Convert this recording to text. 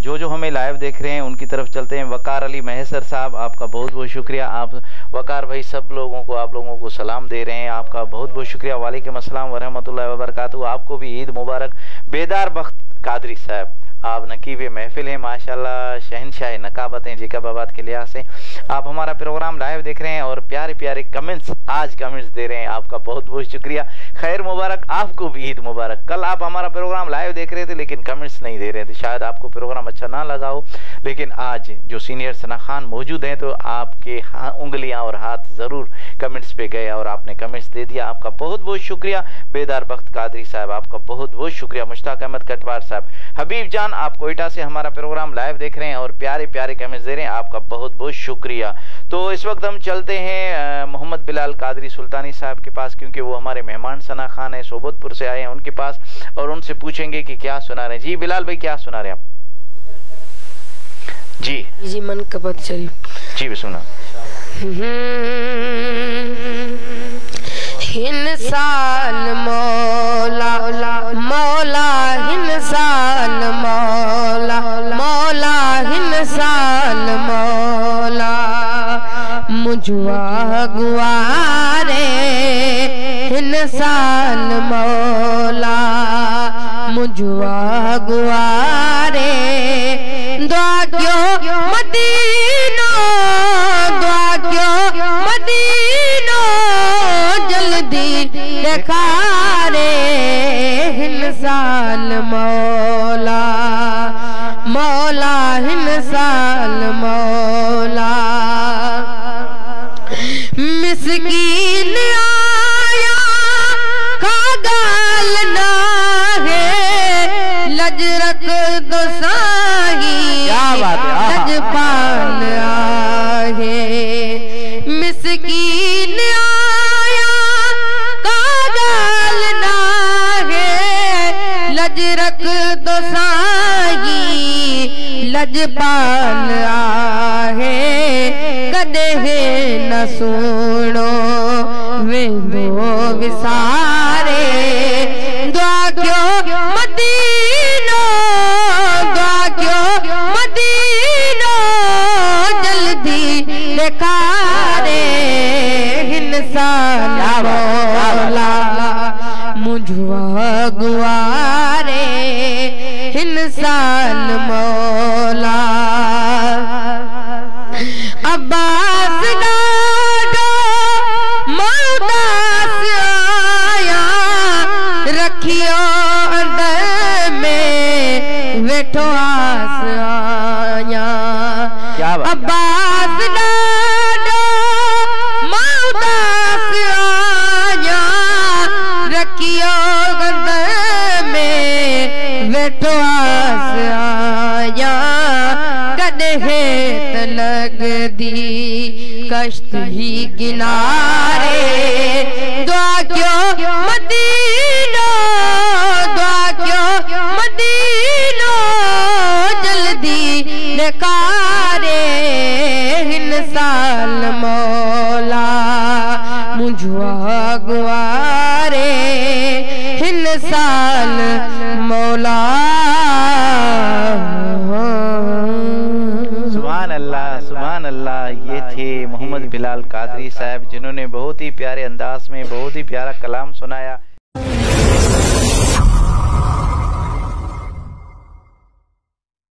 जो हमें लाइव देख रहे हैं उनकी तरफ चलते हैं। वकार अली महसर साहब, आपका बहुत बहुत शुक्रिया। आप वकार भाई सब लोगों को, आप लोगों को सलाम दे रहे हैं, आपका बहुत बहुत शुक्रिया। वालेकुम अस्सलाम व रहमतुल्लाहि व बरकातहू। आपको भी ईद मुबारक। बेदार बख्त कादरी साहब, आप नकीब महफिल हैं माशाल्लाह, शहनशाह नकाबत हैं जेकाबाबाद के लिहाज से। आप हमारा प्रोग्राम लाइव देख रहे हैं और प्यारे प्यारे कमेंट्स आज कमेंट्स दे रहे हैं, आपका बहुत बहुत शुक्रिया। खैर मुबारक, आपको भी ईद मुबारक। कल आप हमारा प्रोग्राम लाइव देख रहे थे लेकिन कमेंट्स नहीं दे रहे थे, शायद आपको प्रोग्राम अच्छा ना लगा हो, लेकिन आज जो सीनियर सना खान मौजूद हैं तो आपके उंगलियां और हाथ जरूर कमेंट्स पे गए और आपने कमेंट्स दे दिया, आपका बहुत बहुत शुक्रिया। बेदार बख्त कादरी साहब, आपका बहुत बहुत शुक्रिया। मुश्ताक अहमद कटवार साहब, हबीब जान आप कोयटा से हमारा प्रोग्राम लाइव देख रहे हैं और प्यारे प्यारे कमेंट्स दे रहे हैं, आपका बहुत बहुत शुक्रिया। तो इस वक्त हम चलते हैं मोहम्मद बिलाल कादरी सुल्तानी साहब के पास, क्योंकि वो हमारे मेहमान सना खान है, सोबतपुर से आए हैं उनके पास, और उनसे पूछेंगे कि क्या सुना रहे हैं। जी बिलाल भाई, क्या सुना रहे हैं आप? जी मनकबत शरीफ जी भी सुना। इंसान मौला मौला इंसान मौला मौला इंसान मौला मुझवा गुआरे इंसान मौला मुझवा गुआरे दुआ क्यों मदीनो दुआ क्यों मदीनो जल्दी देखा रे इंसान मौला मौला इंसान मौला मिस्कीन आया खागाल ना है लज रख दो साही लजपाल आहे मिस्कीन आया कागाल ना है लज रख दो साही लजपाल आहे कदे न सुनो वेंदो विसारे दुआ क्यों मदीनो दुआ क्यों मदीनो जल्दी देखा रे इंसान मौला मुझवा गुआरे इंसान मौला अब्बास डाडो मौदास आया रखियो अंदर में वेठो आस आया अब्बास डाडो मौदास आया रखियो अंदर में वेठो आस आया कदे तलग दी कश्त ही किनारे दुआ क्यों मदीनो दुआ क्यों मदीनो जल्दी नकारे इंसान मौला मुझवा गुआरे इंसान मौला। सुभान अल्लाह, ये थे मोहम्मद बिलाल कादरी साहब, जिन्होंने बहुत ही प्यारे अंदाज में बहुत ही प्यारा कलाम सुनाया।